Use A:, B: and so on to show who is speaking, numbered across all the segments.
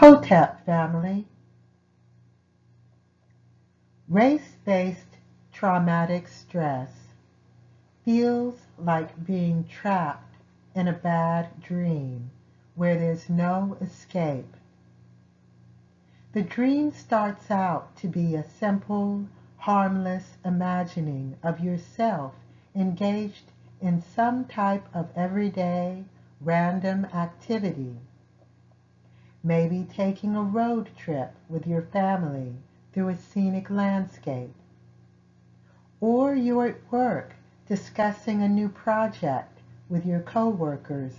A: Hotep family. Race-based traumatic stress feels like being trapped in a bad dream where there's no escape. The dream starts out to be a simple, harmless imagining of yourself engaged in some type of everyday, random activity. Maybe taking a road trip with your family through a scenic landscape. Or you're at work discussing a new project with your coworkers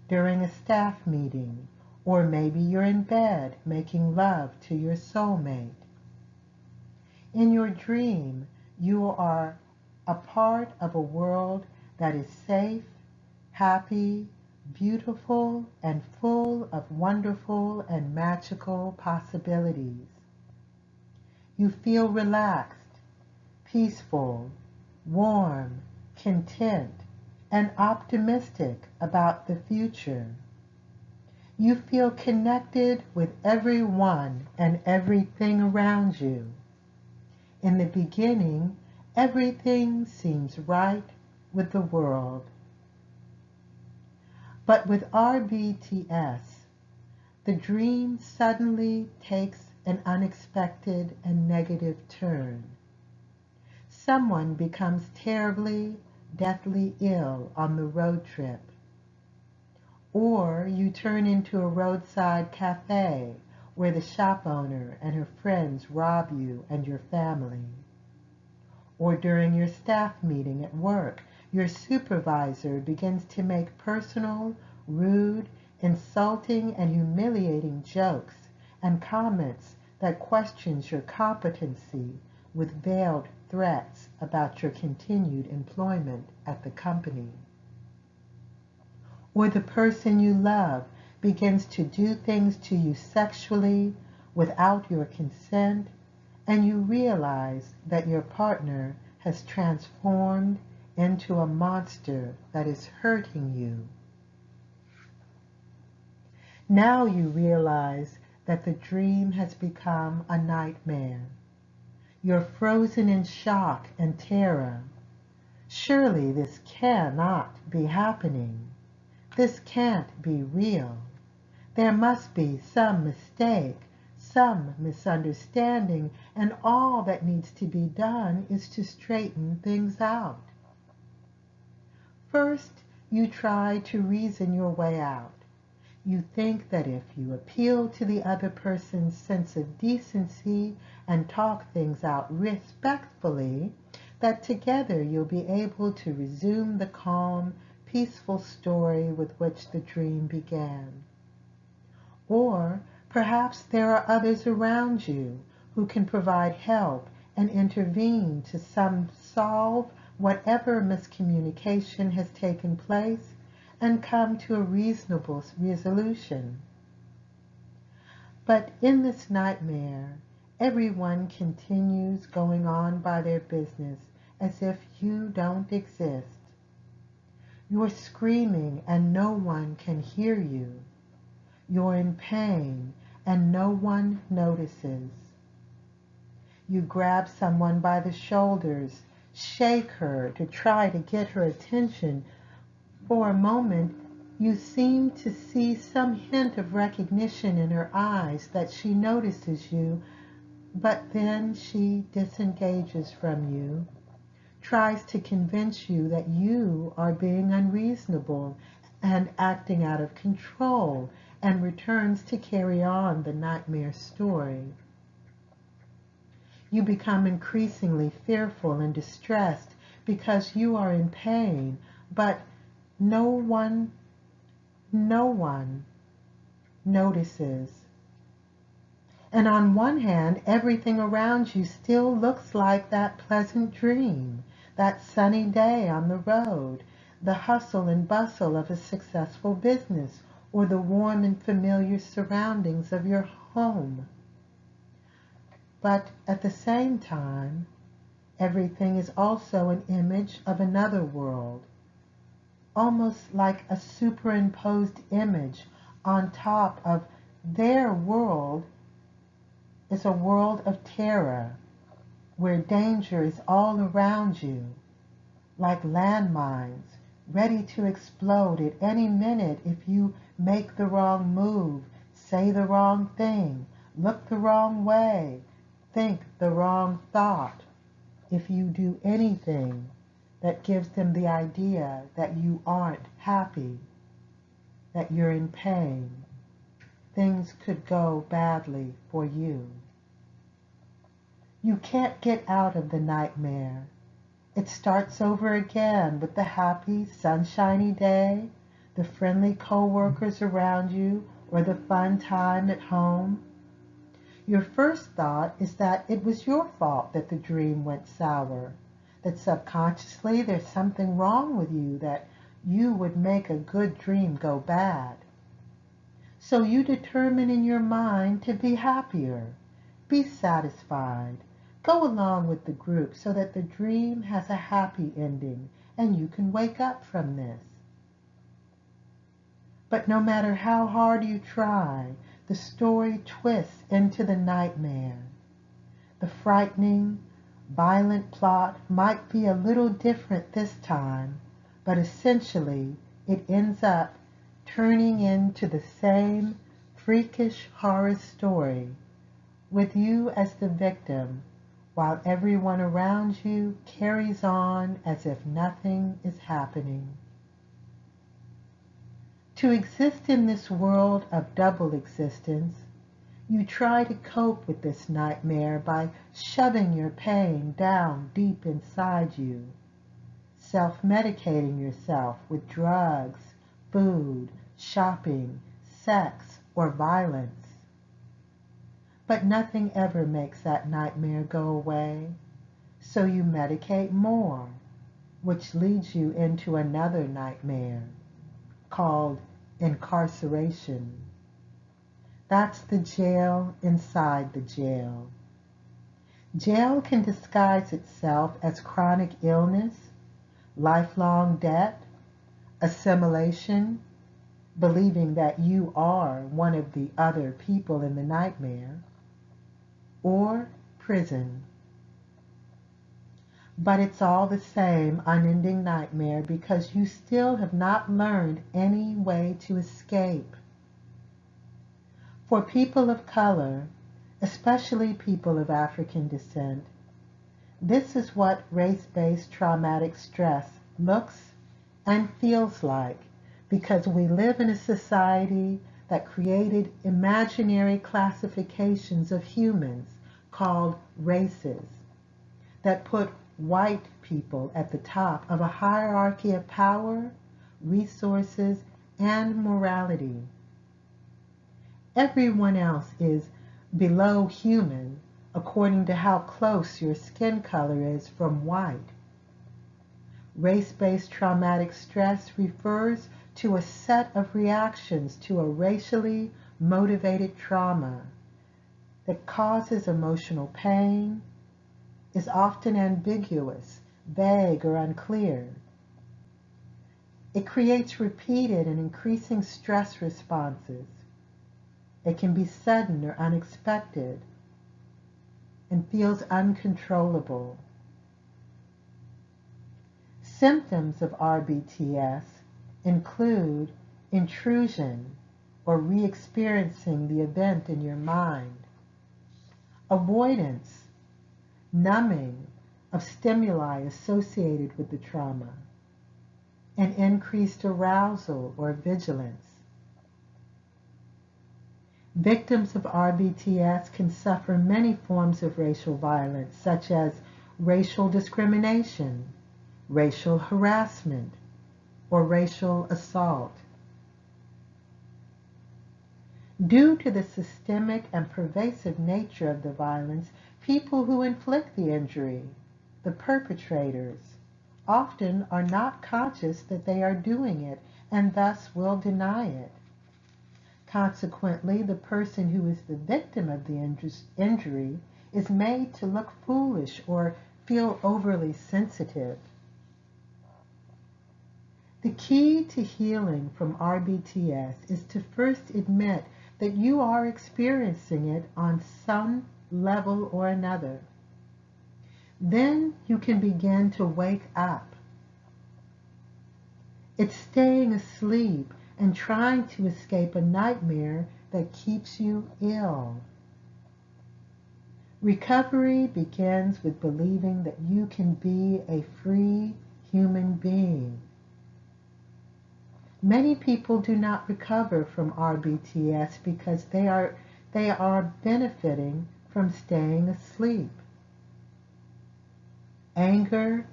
A: during a staff meeting. Or maybe you're in bed making love to your soulmate. In your dream, you are a part of a world that is safe, happy, beautiful, and full of wonderful and magical possibilities. You feel relaxed, peaceful, warm, content, and optimistic about the future. You feel connected with everyone and everything around you. In the beginning, everything seems right with the world. But with RBTS, the dream suddenly takes an unexpected and negative turn. Someone becomes terribly, deathly ill on the road trip. Or you turn into a roadside cafe where the shop owner and her friends rob you and your family. Or during your staff meeting at work, your supervisor begins to make personal, rude, insulting, and humiliating jokes and comments that questions your competency with veiled threats about your continued employment at the company. Or the person you love begins to do things to you sexually without your consent, and you realize that your partner has transformed into a monster that is hurting you. Now you realize that the dream has become a nightmare. You're frozen in shock and terror. Surely this cannot be happening. This can't be real. There must be some mistake, some misunderstanding, and all that needs to be done is to straighten things out. First, you try to reason your way out. You think that if you appeal to the other person's sense of decency and talk things out respectfully, that together you'll be able to resume the calm, peaceful story with which the dream began. Or perhaps there are others around you who can provide help and intervene to solve whatever miscommunication has taken place and come to a reasonable resolution. But in this nightmare, everyone continues going on by their business as if you don't exist. You're screaming and no one can hear you. You're in pain and no one notices. You grab someone by the shoulders, shake her to try to get her attention. For a moment, you seem to see some hint of recognition in her eyes that she notices you, but then she disengages from you, tries to convince you that you are being unreasonable and acting out of control, and returns to carry on the nightmare story. You become increasingly fearful and distressed because you are in pain, but no one notices. And on one hand, everything around you still looks like that pleasant dream, that sunny day on the road, the hustle and bustle of a successful business, or the warm and familiar surroundings of your home. But at the same time, everything is also an image of another world, almost like a superimposed image on top of Their world is a world of terror where danger is all around you, like landmines, ready to explode at any minute if you make the wrong move, say the wrong thing, look the wrong way, think the wrong thought. If you do anything that gives them the idea that you aren't happy, that you're in pain, things could go badly for you. You can't get out of the nightmare. It starts over again with the happy, sunshiny day, the friendly co-workers around you, or the fun time at home. Your first thought is that it was your fault that the dream went sour, that subconsciously there's something wrong with you, that you would make a good dream go bad. So you determine in your mind to be happier, be satisfied, go along with the group so that the dream has a happy ending and you can wake up from this. But no matter how hard you try, the story twists into the nightmare. The frightening, violent plot might be a little different this time, but essentially it ends up turning into the same freakish horror story, with you as the victim, while everyone around you carries on as if nothing is happening. To exist in this world of double existence, you try to cope with this nightmare by shoving your pain down deep inside you, self-medicating yourself with drugs, food, shopping, sex, or violence. But nothing ever makes that nightmare go away, so you medicate more, which leads you into another nightmare called incarceration. That's the jail inside the jail. Jail can disguise itself as chronic illness, lifelong debt, assimilation, believing that you are one of the other people in the nightmare, or prison. But it's all the same unending nightmare because you still have not learned any way to escape. For people of color, especially people of African descent, this is what race-based traumatic stress looks and feels like, because we live in a society that created imaginary classifications of humans called races that put white people at the top of a hierarchy of power, resources, and morality. Everyone else is below human according to how close your skin color is from white. Race-based traumatic stress refers to a set of reactions to a racially motivated trauma that causes emotional pain, is often ambiguous, vague, or unclear. It creates repeated and increasing stress responses. It can be sudden or unexpected and feels uncontrollable. Symptoms of RBTS include intrusion or re-experiencing the event in your mind, avoidance, numbing of stimuli associated with the trauma, and increased arousal or vigilance. Victims of RBTS can suffer many forms of racial violence, such as racial discrimination, racial harassment, or racial assault. Due to the systemic and pervasive nature of the violence, people who inflict the injury, the perpetrators, often are not conscious that they are doing it and thus will deny it. Consequently, the person who is the victim of the injury is made to look foolish or feel overly sensitive. The key to healing from RBTS is to first admit that you are experiencing it on some level or another. Then you can begin to wake up. It's staying asleep and trying to escape a nightmare that keeps you ill. Recovery begins with believing that you can be a free human being. Many people do not recover from RBTS because they are benefiting from staying asleep. Anger,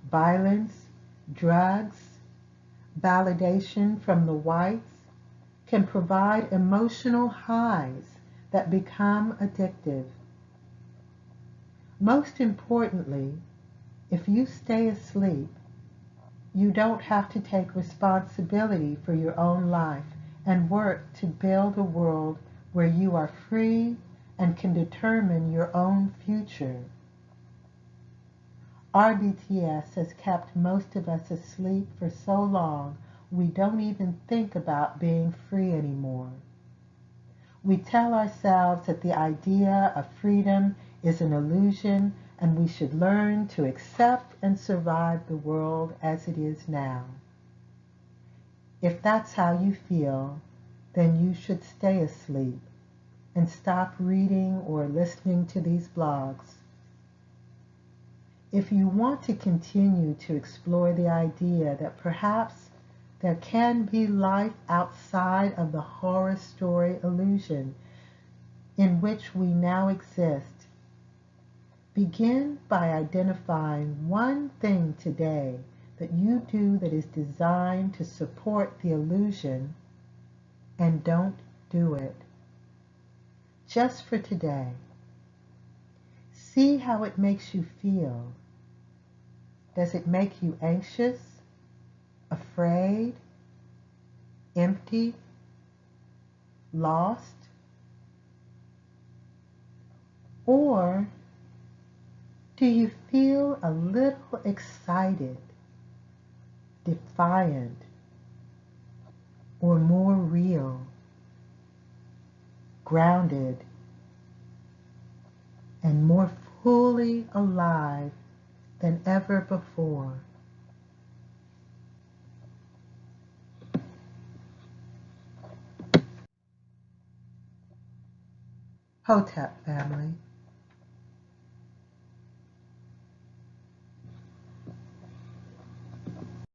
A: violence, drugs, validation from the whites can provide emotional highs that become addictive. Most importantly, if you stay asleep, you don't have to take responsibility for your own life and work to build a world where you are free and can determine your own future. RBTS has kept most of us asleep for so long we don't even think about being free anymore. We tell ourselves that the idea of freedom is an illusion and we should learn to accept and survive the world as it is now. If that's how you feel, then you should stay asleep and stop reading or listening to these blogs. If you want to continue to explore the idea that perhaps there can be life outside of the horror story illusion in which we now exist, begin by identifying one thing today that you do that is designed to support the illusion, and don't do it. Just for today. See how it makes you feel. Does it make you anxious, afraid, empty, lost? Or do you feel a little excited, defiant, or more real, grounded, and more fully alive than ever before? Hotep family.